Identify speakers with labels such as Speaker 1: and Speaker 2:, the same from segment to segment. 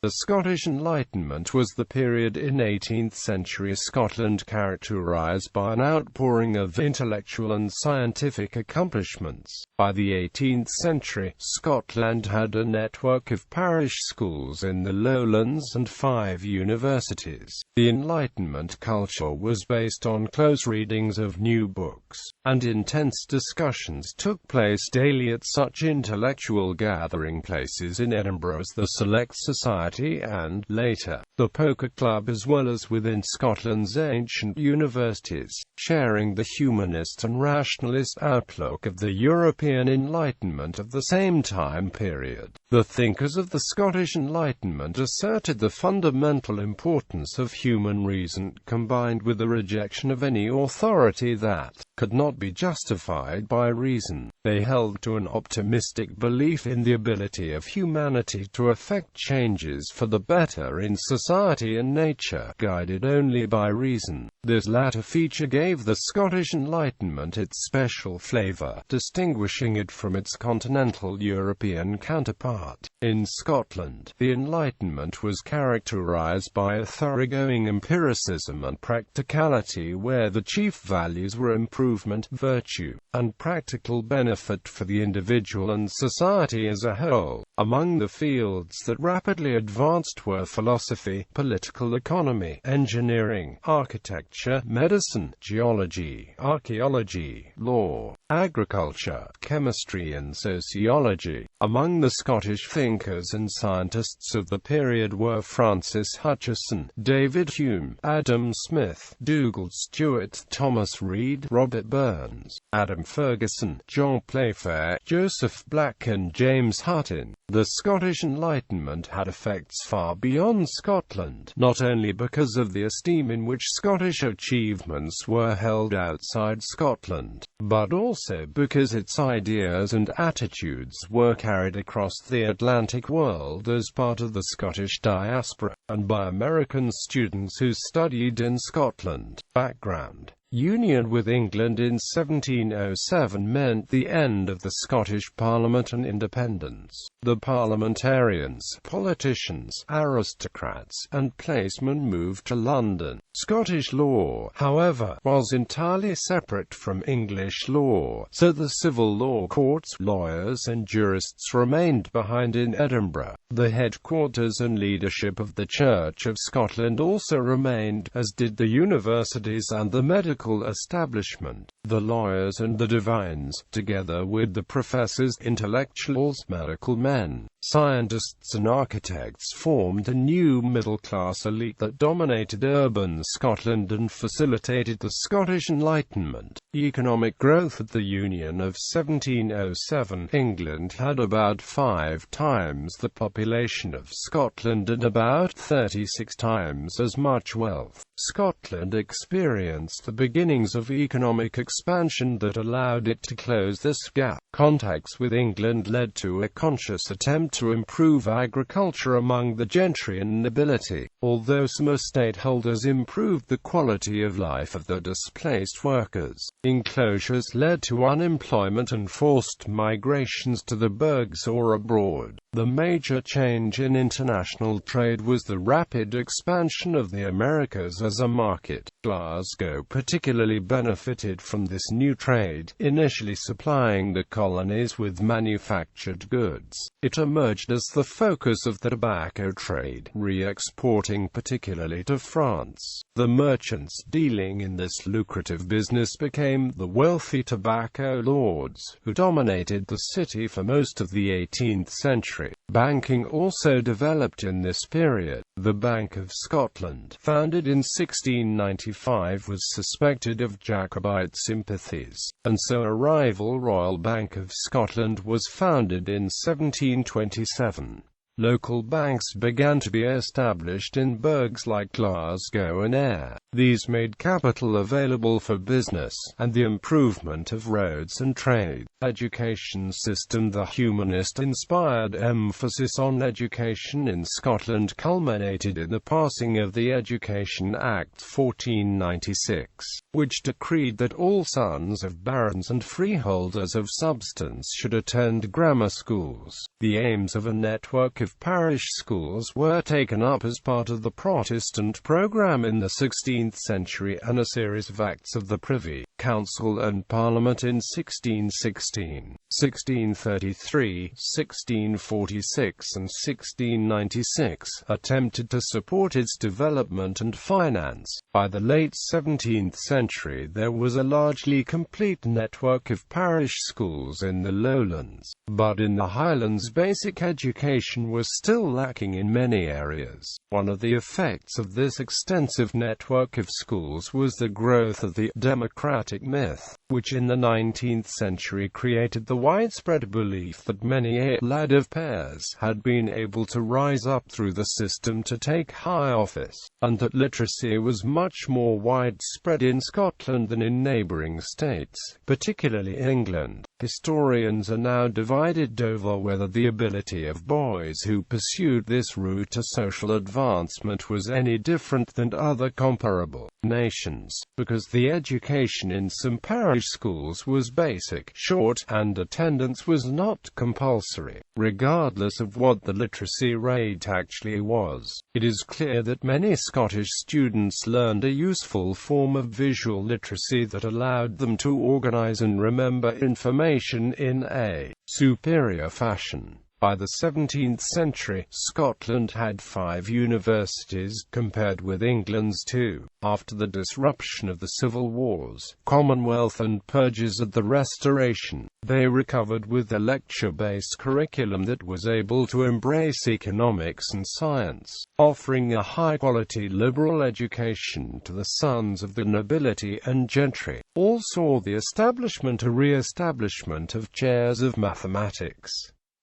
Speaker 1: The Scottish Enlightenment was the period in 18th century Scotland characterised by an outpouring of intellectual and scientific accomplishments. By the 18th century, Scotland had a network of parish schools in the Lowlands and 5 universities. The Enlightenment culture was based on close readings of new books, and intense discussions took place daily at such intellectual gathering places in Edinburgh as the Select Society and, later, the Poker Club, as well as within Scotland's ancient universities, sharing the humanist and rationalist outlook of the European Enlightenment of the same time period. The thinkers of the Scottish Enlightenment asserted the fundamental importance of human reason, combined with the rejection of any authority that could not be justified by reason. They held to an optimistic belief in the ability of humanity to effect changes for the better in society and nature, guided only by reason. This latter feature gave the Scottish Enlightenment its special flavour, distinguishing it from its continental European counterpart. In Scotland, the Enlightenment was characterised by a thoroughgoing empiricism and practicality, where the chief values were improvement, virtue, and practical benefit for the individual and society as a whole. Among the fields that rapidly advanced were philosophy, political economy, engineering, architecture, medicine, geology, archaeology, law, agriculture, chemistry and sociology. Among the Scottish thinkers and scientists of the period were Francis Hutcheson, David Hume, Adam Smith, Dougal Stewart, Thomas Reid, Robert Burns, Adam Ferguson, John Playfair, Joseph Black and James Hutton. The Scottish Enlightenment had effects far beyond Scotland, not only because of the esteem in which Scottish achievements were held outside Scotland, but also because its ideas and attitudes were carried across the Atlantic world as part of the Scottish diaspora, and by American students who studied in Scotland. Background: union with England in 1707 meant the end of the Scottish Parliament and independence. The parliamentarians, politicians, aristocrats, and placemen moved to London. Scottish law, however, was entirely separate from English law, so the civil law courts, lawyers and jurists remained behind in Edinburgh. The headquarters and leadership of the Church of Scotland also remained, as did the universities and the medical establishment. The lawyers and the divines, together with the professors, intellectuals, medical men, scientists and architects, formed a new middle-class elite that dominated urban Scotland and facilitated the Scottish Enlightenment. Economic growth. At the Union of 1707, England had about 5 times the population of Scotland and about 36 times as much wealth. Scotland experienced the beginnings of economic expansion that allowed it to close this gap. Contacts with England led to a conscious attempt to improve agriculture among the gentry and nobility, although some estate holders improved the quality of life of the displaced workers. Enclosures led to unemployment and forced migrations to the burghs or abroad. The major change in international trade was the rapid expansion of the Americas as a market. Glasgow particularly benefited from this new trade, initially supplying the colonies with manufactured goods. It emerged as the focus of the tobacco trade, re-exporting particularly to France. The merchants dealing in this lucrative business became the wealthy tobacco lords, who dominated the city for most of the 18th century. Banking also developed in this period. The Bank of Scotland, founded in 1695, was suspected of Jacobite sympathies, and so a rival Royal Bank of Scotland was founded in 1727. Local banks began to be established in burghs like Glasgow and Ayr. These made capital available for business, and the improvement of roads and trade. Education system. The humanist-inspired emphasis on education in Scotland culminated in the passing of the Education Act 1496, which decreed that all sons of barons and freeholders of substance should attend grammar schools. The aims of a network of parish schools were taken up as part of the Protestant programme in the 16th century, and a series of acts of the Privy Council and Parliament in 1616, 1633, 1646 and 1696 attempted to support its development and finance. By the late 17th century there was a largely complete network of parish schools in the Lowlands, but in the Highlands basic education was still lacking in many areas. One of the effects of this extensive network of schools was the growth of the democratic myth, which in the 19th century created the widespread belief that many a lad of pairs had been able to rise up through the system to take high office, and that literacy was much more widespread in Scotland than in neighbouring states, particularly England. Historians are now divided over whether the ability of boys who pursued this route to social advancement was any different than other comparable nations, because the education in some parish schools was basic, short, and attendance was not compulsory, regardless of what the literacy rate actually was. It is clear that many Scottish students learned a useful form of visual literacy that allowed them to organise and remember information in a superior fashion. By the 17th century, Scotland had 5 universities, compared with England's 2. After the disruption of the civil wars, Commonwealth and purges of the Restoration, they recovered with a lecture-based curriculum that was able to embrace economics and science, offering a high-quality liberal education to the sons of the nobility and gentry. All saw the establishment or re-establishment of chairs of mathematics.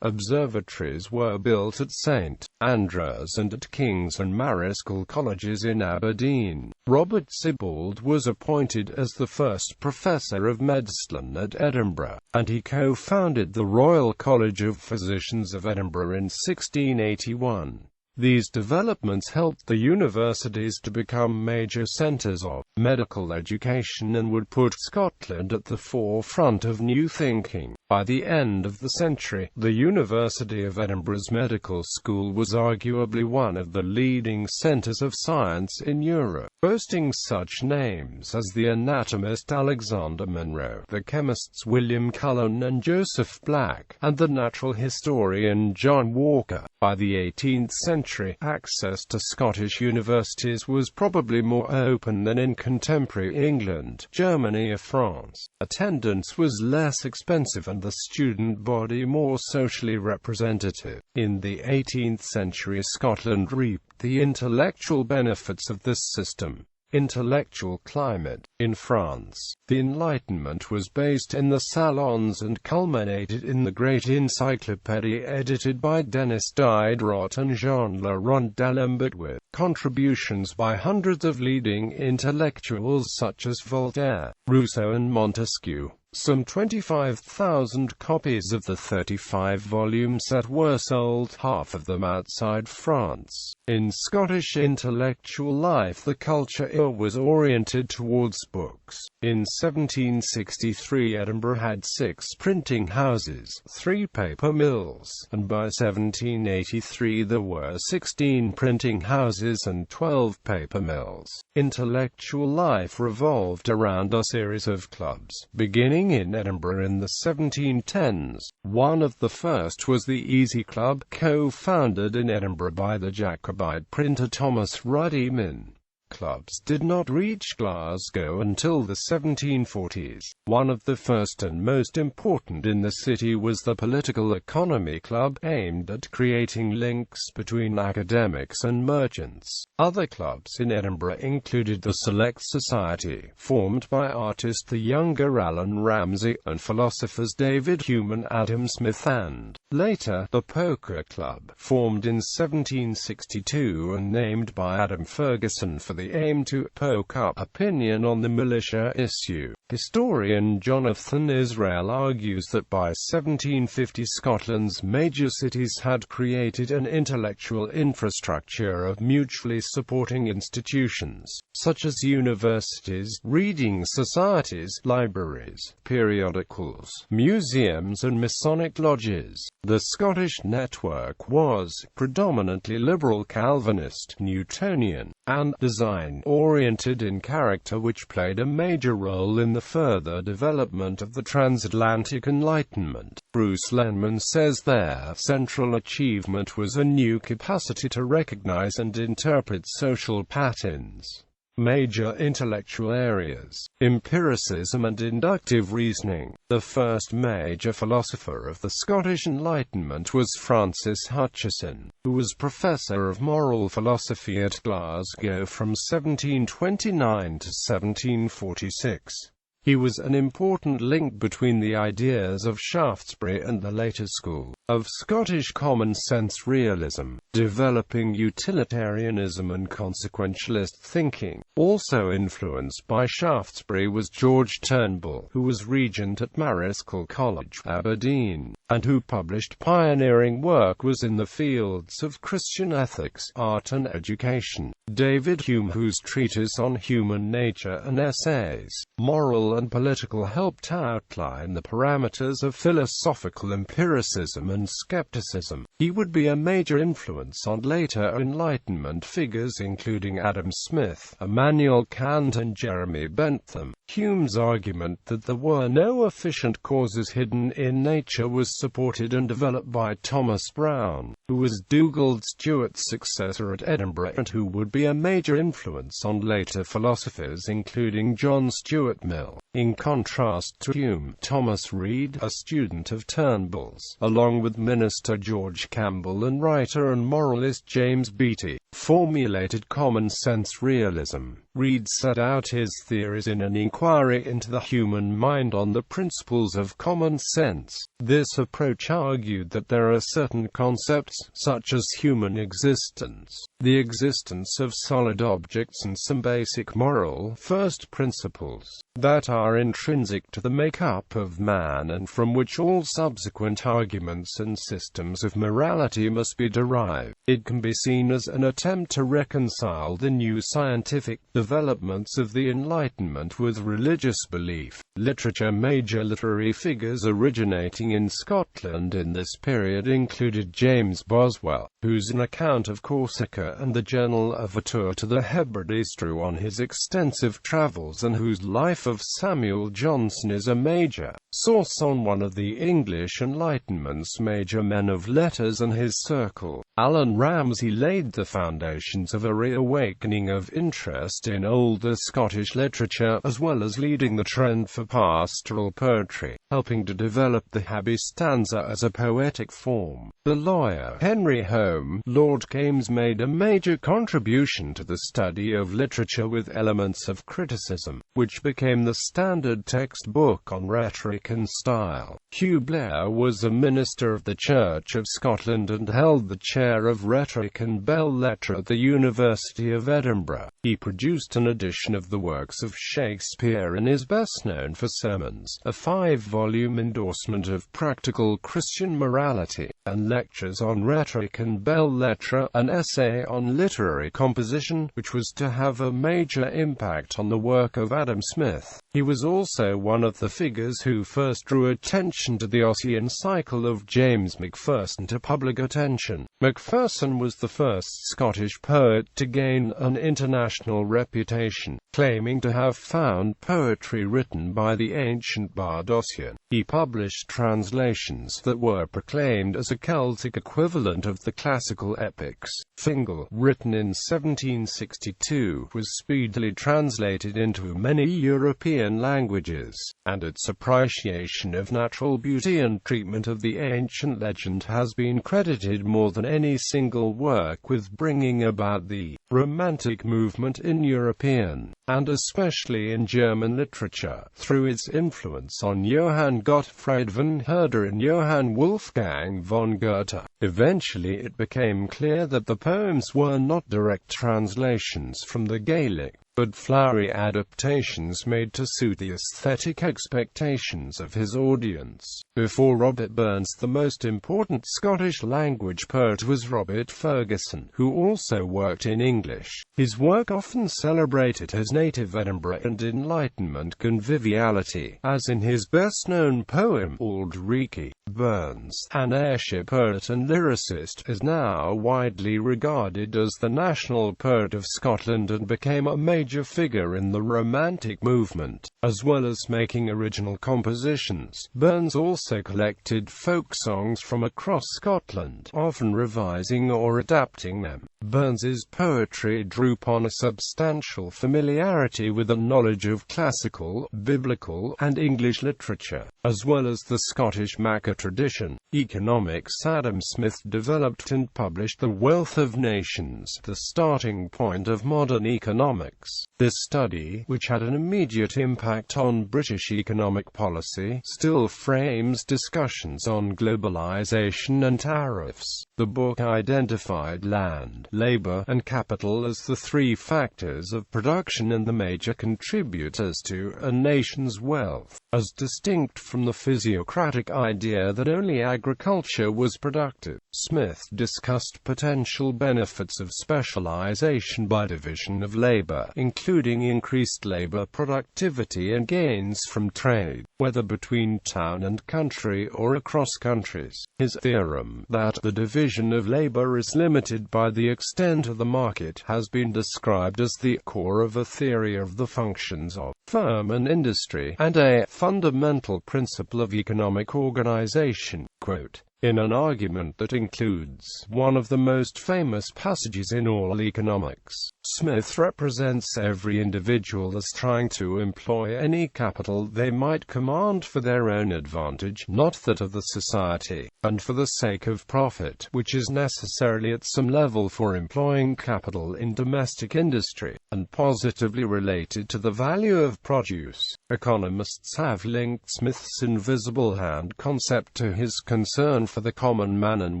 Speaker 1: Observatories were built at St. Andrews and at King's and Marischal colleges in Aberdeen. Robert Sibbald was appointed as the first professor of medicine at Edinburgh, and he co-founded the Royal College of Physicians of Edinburgh in 1681. These developments helped the universities to become major centres of medical education and would put Scotland at the forefront of new thinking. By the end of the century, the University of Edinburgh's medical school was arguably one of the leading centres of science in Europe, boasting such names as the anatomist Alexander Monro, the chemists William Cullen and Joseph Black, and the natural historian John Walker. By the 18th century, access to Scottish universities was probably more open than in contemporary England, Germany or France. Attendance was less expensive and the student body more socially representative. In the 18th century, Scotland reaped the intellectual benefits of this system. Intellectual climate. In France, the Enlightenment was based in the salons and culminated in the Great Encyclopedia edited by Denis Diderot and Jean-Laurent d'Alembert, with contributions by hundreds of leading intellectuals such as Voltaire, Rousseau and Montesquieu. Some 25,000 copies of the 35-volume set were sold, half of them outside France. In Scottish intellectual life, the culture era was oriented towards books. In 1763, Edinburgh had 6 printing houses, 3 paper mills, and by 1783 there were 16 printing houses and 12 paper mills. Intellectual life revolved around a series of clubs, beginning in Edinburgh in the 1710s. One of the first was the Easy Club, co-founded in Edinburgh by the Jacobite printer Thomas Ruddiman. Clubs did not reach Glasgow until the 1740s. One of the first and most important in the city was the Political Economy Club, aimed at creating links between academics and merchants. Other clubs in Edinburgh included the Select Society, formed by artist the younger Allan Ramsay, and philosophers David Hume and Adam Smith, and, later, the Poker Club, formed in 1762 and named by Adam Ferguson for the deliberately aimed to poke up opinion on the militia issue. Historian Jonathan Israel argues that by 1750 Scotland's major cities had created an intellectual infrastructure of mutually supporting institutions, such as universities, reading societies, libraries, periodicals, museums and Masonic lodges. The Scottish network was predominantly liberal Calvinist, Newtonian, and design-oriented in character, which played a major role in the further development of the transatlantic Enlightenment. Bruce Lenman says their central achievement was a new capacity to recognize and interpret social patterns. Major intellectual areas: empiricism and inductive reasoning. The first major philosopher of the Scottish Enlightenment was Francis Hutcheson, who was professor of moral philosophy at Glasgow from 1729 to 1746. He was an important link between the ideas of Shaftesbury and the later school of Scottish common-sense realism, developing utilitarianism and consequentialist thinking. Also influenced by Shaftesbury was George Turnbull, who was regent at Marischal College, Aberdeen, and who published pioneering work was in the fields of Christian ethics, art and education. David Hume, whose treatise on human nature and essays, moral and political, helped outline the parameters of philosophical empiricism and skepticism. He would be a major influence on later Enlightenment figures including Adam Smith, Immanuel Kant and Jeremy Bentham. Hume's argument that there were no efficient causes hidden in nature was supported and developed by Thomas Browne, who was Dugald Stewart's successor at Edinburgh and who would be a major influence on later philosophers including John Stuart Mill. In contrast to Hume, Thomas Reid, a student of Turnbull's, along with minister George Campbell and writer and moralist James Beattie, formulated common-sense realism. Reid set out his theories in an inquiry into the human mind on the principles of common sense. This approach argued that there are certain concepts, such as human existence, the existence of solid objects and some basic moral first principles, that are intrinsic to the make-up of man and from which all subsequent arguments and systems of morality must be derived. It can be seen as an attempt to reconcile the new scientific developments of the Enlightenment with religious belief. Literature. Major literary figures originating in Scotland in this period included James Boswell, whose An Account of Corsica and the Journal of a Tour to the Hebrides drew on his extensive travels and whose Life of Samuel Johnson is a major source on one of the English Enlightenment's major men of letters and his circle. Allan Ramsay laid the foundations of a reawakening of interest in older Scottish literature, as well as leading the trend for pastoral poetry, helping to develop the happy stanza as a poetic form. The lawyer Henry Home, Lord Kames, made a major contribution to the study of literature with elements of criticism, which became the standard textbook on rhetoric and style. Hugh Blair was a minister of the Church of Scotland and held the chair of rhetoric and belles lettres at the University of Edinburgh. He produced an edition of the works of Shakespeare and is best known for Sermons, a 5-volume endorsement of practical Christian morality, and lectures on rhetoric and belles lettres, an essay on literary composition, which was to have a major impact on the work of Adam Smith. He was also one of the figures who first drew attention to the Ossian cycle of James Mcpherson to public attention. Mcpherson was the first Scottish poet to gain an international reputation, claiming to have found poetry written by the ancient bard Ossian. He published translations that were proclaimed as a Celtic equivalent of the classical epics. Fingal, written in 1762, was speedily translated into many European languages, and its appreciation of natural beauty and treatment of the ancient legend has been credited more than any single work with bringing about the Romantic movement in European, and especially in German literature, through its influence on Johann Gottfried von Herder and Johann Wolfgang von Goethe. Eventually it became clear that the poems were not direct translations from the Gaelic, but flowery adaptations made to suit the aesthetic expectations of his audience. Before Robert Burns, the most important Scottish language poet was Robert Ferguson, who also worked in English. His work often celebrated his native Edinburgh and Enlightenment conviviality, as in his best-known poem, Auld Reekie. Burns, an airship poet and lyricist, is now widely regarded as the national poet of Scotland and became a major figure in the Romantic movement. As well as making original compositions, Burns also collected folk songs from across Scotland, often revising or adapting them. Burns's poetry drew upon a substantial familiarity with a knowledge of classical, biblical, and English literature, as well as the Scottish Macca tradition. Economics. Adam Smith developed and published The Wealth of Nations, the starting point of modern economics. This study, which had an immediate impact on British economic policy, still frames discussions on globalization and tariffs. The book identified land, labor, and capital as the three factors of production and the major contributors to a nation's wealth, as distinct from the physiocratic idea that only agriculture was productive. Smith discussed potential benefits of specialization by division of labor, including increased labor productivity and gains from trade, whether between town and country or across countries. His theorem that the division of labor is limited by the extent of the market has been described as the core of a theory of the functions of firm and industry, and a fundamental principle of economic organization. Quote, in an argument that includes one of the most famous passages in all economics, Smith represents every individual as trying to employ any capital they might command for their own advantage, not that of the society, and for the sake of profit, which is necessarily at some level for employing capital in domestic industry, and positively related to the value of produce. Economists have linked Smith's invisible hand concept to his concern for the common man and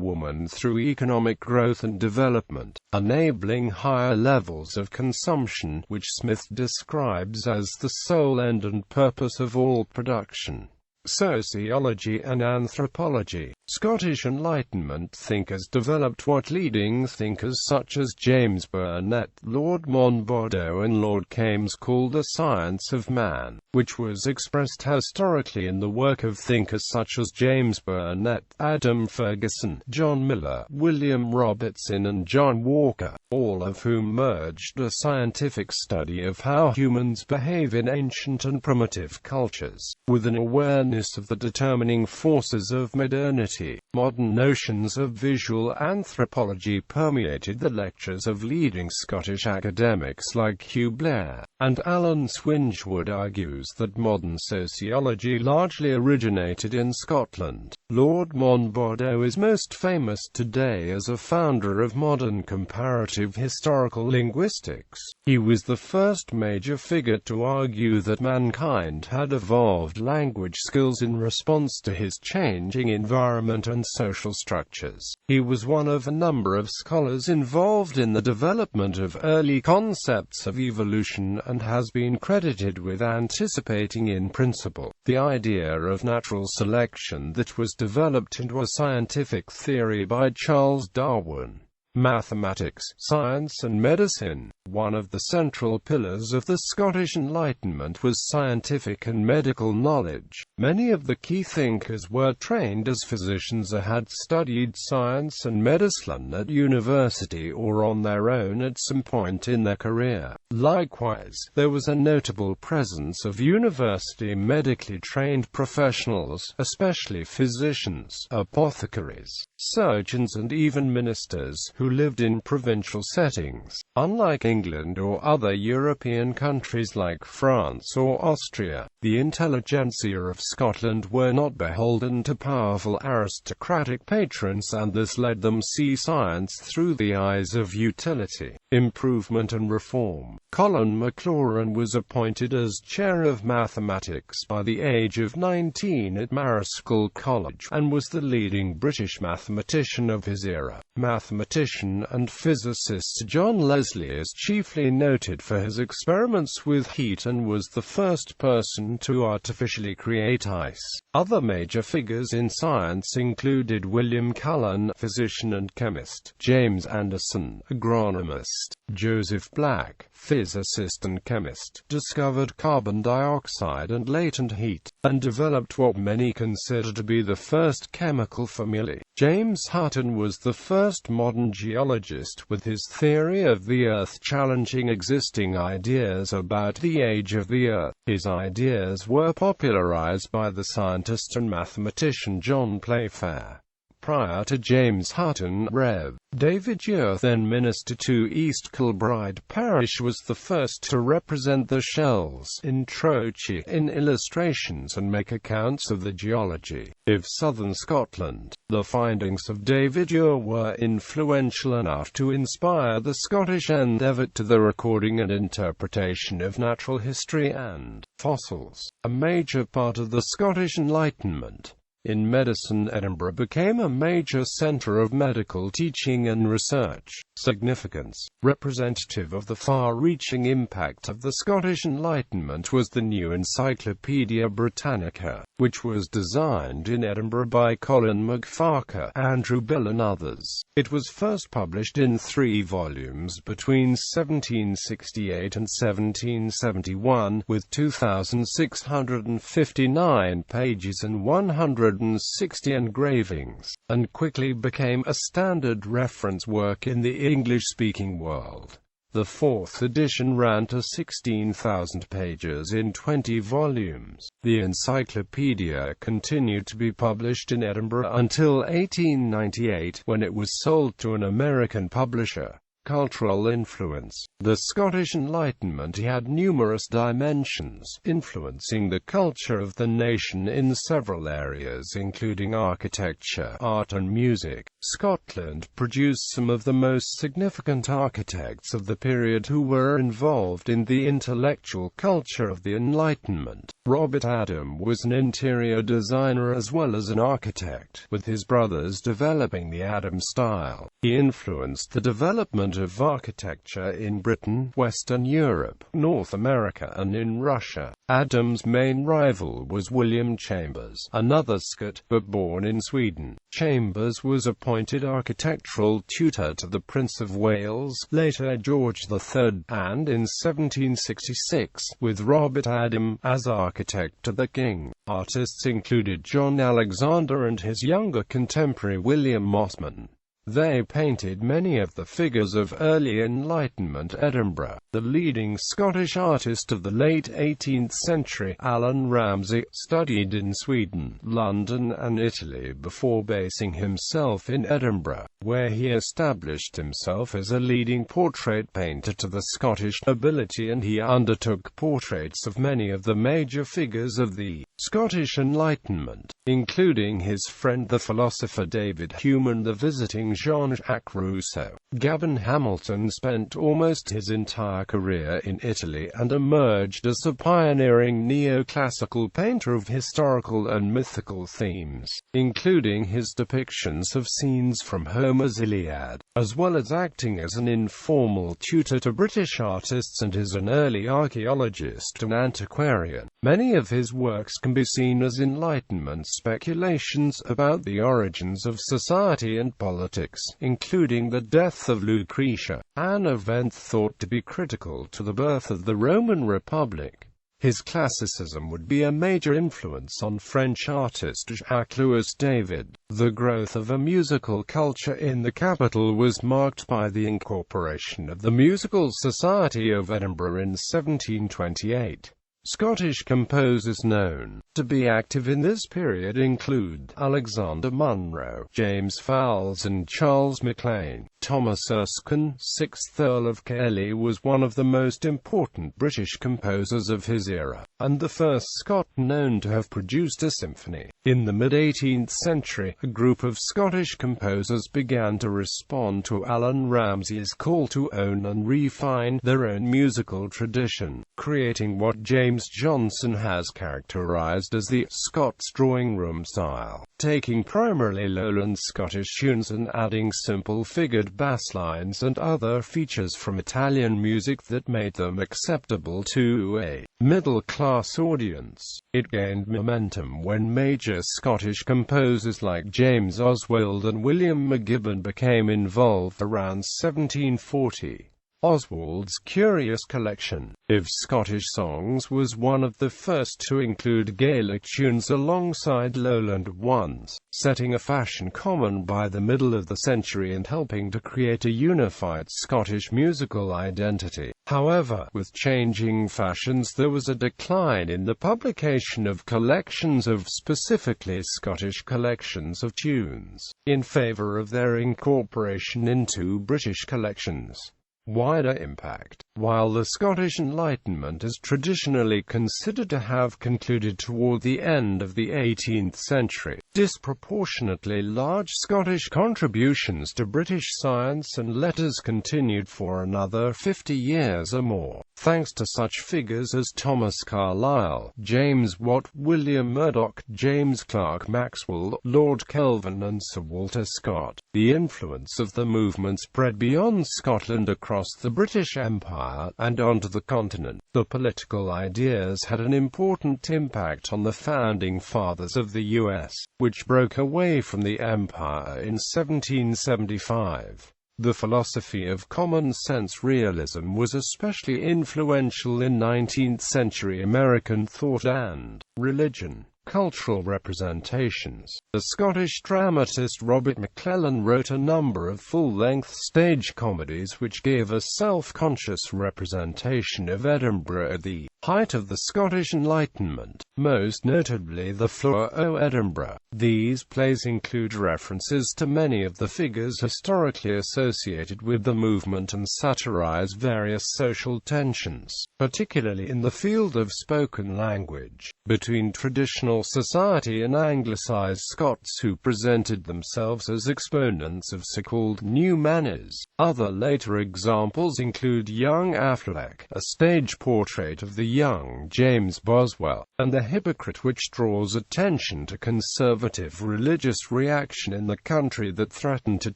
Speaker 1: woman through economic growth and development, enabling higher levels of consumption, which Smith describes as the sole end and purpose of all production. Sociology and anthropology. Scottish Enlightenment thinkers developed what leading thinkers such as James Burnet, Lord Monboddo and Lord Kames called the science of man, which was expressed historically in the work of thinkers such as James Burnet, Adam Ferguson, John Miller, William Robertson and John Walker, all of whom merged a scientific study of how humans behave in ancient and primitive cultures, with an awareness of the determining forces of modernity. Modern notions of visual anthropology permeated the lectures of leading Scottish academics like Hugh Blair, and Alan Swingewood argues that modern sociology largely originated in Scotland. Lord Monboddo is most famous today as a founder of modern comparative historical linguistics. He was the first major figure to argue that mankind had evolved language skills in response to his changing environment and social structures. He was one of a number of scholars involved in the development of early concepts of evolution and has been credited with anticipating in principle the idea of natural selection that was developed into a scientific theory by Charles Darwin. Mathematics, science and medicine. One of the central pillars of the Scottish Enlightenment was scientific and medical knowledge. Many of the key thinkers were trained as physicians or had studied science and medicine at university or on their own at some point in their career. Likewise, there was a notable presence of university medically trained professionals, especially physicians, apothecaries, surgeons and even ministers, who lived in provincial settings. Unlike England or other European countries like France or Austria, the intelligentsia of Scotland were not beholden to powerful aristocratic patrons, and this led them see science through the eyes of utility. improvement and reform. Colin Maclaurin was appointed as chair of mathematics by the age of 19 at Marischal College, and was the leading British mathematician of his era. Mathematician and physicist John Leslie is chiefly noted for his experiments with heat and was the first person to artificially create ice. Other major figures in science included William Cullen, physician and chemist; James Anderson, agronomist; Joseph Black, physicist and chemist, discovered carbon dioxide and latent heat, and developed what many consider to be the first chemical formulae. James Hutton was the first modern geologist, with his theory of the Earth challenging existing ideas about the age of the Earth. His ideas were popularized by the scientist and mathematician John Playfair. Prior to James Hutton, Rev. David Ure, then minister to East Kilbride Parish, was the first to represent the shells in trochee in illustrations and make accounts of the geology of southern Scotland. The findings of David Ure were influential enough to inspire the Scottish Enlightenment to the recording and interpretation of natural history and fossils. A major part of the Scottish Enlightenment in medicine, Edinburgh became a major centre of medical teaching and research. Significance. Representative of the far-reaching impact of the Scottish Enlightenment was the new Encyclopaedia Britannica, which was designed in Edinburgh by Colin Maclaurin, Andrew Bill and others. It was first published in 3 volumes between 1768 and 1771, with 2,659 pages and 160 engravings, and quickly became a standard reference work in the English-speaking world. The 4th edition ran to 16,000 pages in 20 volumes. The encyclopedia continued to be published in Edinburgh until 1898, when it was sold to an American publisher. Cultural influence. The Scottish Enlightenment had numerous dimensions, influencing the culture of the nation in several areas including architecture, art and music. Scotland produced some of the most significant architects of the period who were involved in the intellectual culture of the Enlightenment. Robert Adam was an interior designer as well as an architect, with his brothers developing the Adam style. He influenced the development of architecture in Britain, Western Europe, North America and in Russia. Adam's main rival was William Chambers, another Scot, but born in Sweden. Chambers was appointed architectural tutor to the Prince of Wales, later George III, and in 1766, with Robert Adam as architect to the king. Artists included John Alexander and his younger contemporary William Mossman. They painted many of the figures of early Enlightenment Edinburgh. The leading Scottish artist of the late 18th century, Allan Ramsay, studied in Sweden, London and Italy before basing himself in Edinburgh, where he established himself as a leading portrait painter to the Scottish nobility, and he undertook portraits of many of the major figures of the Scottish Enlightenment, including his friend the philosopher David Hume and the visiting Jean-Jacques Rousseau. Gavin Hamilton spent almost his entire career in Italy and emerged as a pioneering neoclassical painter of historical and mythical themes, including his depictions of scenes from Homer's Iliad, as well as acting as an informal tutor to British artists and as an early archaeologist and antiquarian. Many of his works can be seen as Enlightenment speculations about the origins of society and politics, including the death of Lucretia, an event thought to be critical to the birth of the Roman Republic. His classicism would be a major influence on French artist Jacques-Louis David. The growth of a musical culture in the capital was marked by the incorporation of the Musical Society of Edinburgh in 1728. Scottish composers known to be active in this period include Alexander Munro, James Fowles and Charles MacLean. Thomas Erskine, 6th Earl of Cayley, was one of the most important British composers of his era, and the first Scot known to have produced a symphony. In the mid-18th century, a group of Scottish composers began to respond to Allan Ramsay's call to own and refine their own musical tradition, creating what James Johnson has characterised as the Scots drawing room style, taking primarily Lowland Scottish tunes and adding simple figured bass lines and other features from Italian music that made them acceptable to a middle-class audience. It gained momentum when major Scottish composers like James Oswald and William McGibbon became involved around 1740. Oswald's Curious Collection of Scottish Songs was one of the first to include Gaelic tunes alongside Lowland ones, setting a fashion common by the middle of the century and helping to create a unified Scottish musical identity. However, with changing fashions there was a decline in the publication of collections of specifically Scottish collections of tunes, in favour of their incorporation into British collections. Wider impact. While the Scottish Enlightenment is traditionally considered to have concluded toward the end of the 18th century, disproportionately large Scottish contributions to British science and letters continued for another 50 years or more, thanks to such figures as Thomas Carlyle, James Watt, William Murdoch, James Clerk Maxwell, Lord Kelvin and Sir Walter Scott. The influence of the movement spread beyond Scotland across the British Empire and onto the continent. The political ideas had an important impact on the founding fathers of the US, which broke away from the Empire in 1775. The philosophy of common-sense realism was especially influential in 19th-century American thought and religion. Cultural representations. The Scottish dramatist Robert Maclaurin wrote a number of full-length stage comedies which gave a self-conscious representation of Edinburgh at the height of the Scottish Enlightenment, most notably the Flower o' Edinburgh. These plays include references to many of the figures historically associated with the movement and satirize various social tensions, particularly in the field of spoken language, between traditional society and Anglicised Scots who presented themselves as exponents of so-called new manners. Other later examples include Young Affleck, a stage portrait of the young James Boswell, and The Hypocrite, which draws attention to conservative religious reaction in the country that threatened to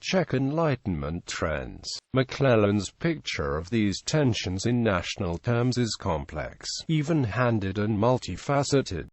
Speaker 1: check Enlightenment trends. Maclaurin's picture of these tensions in national terms is complex, even-handed and multifaceted.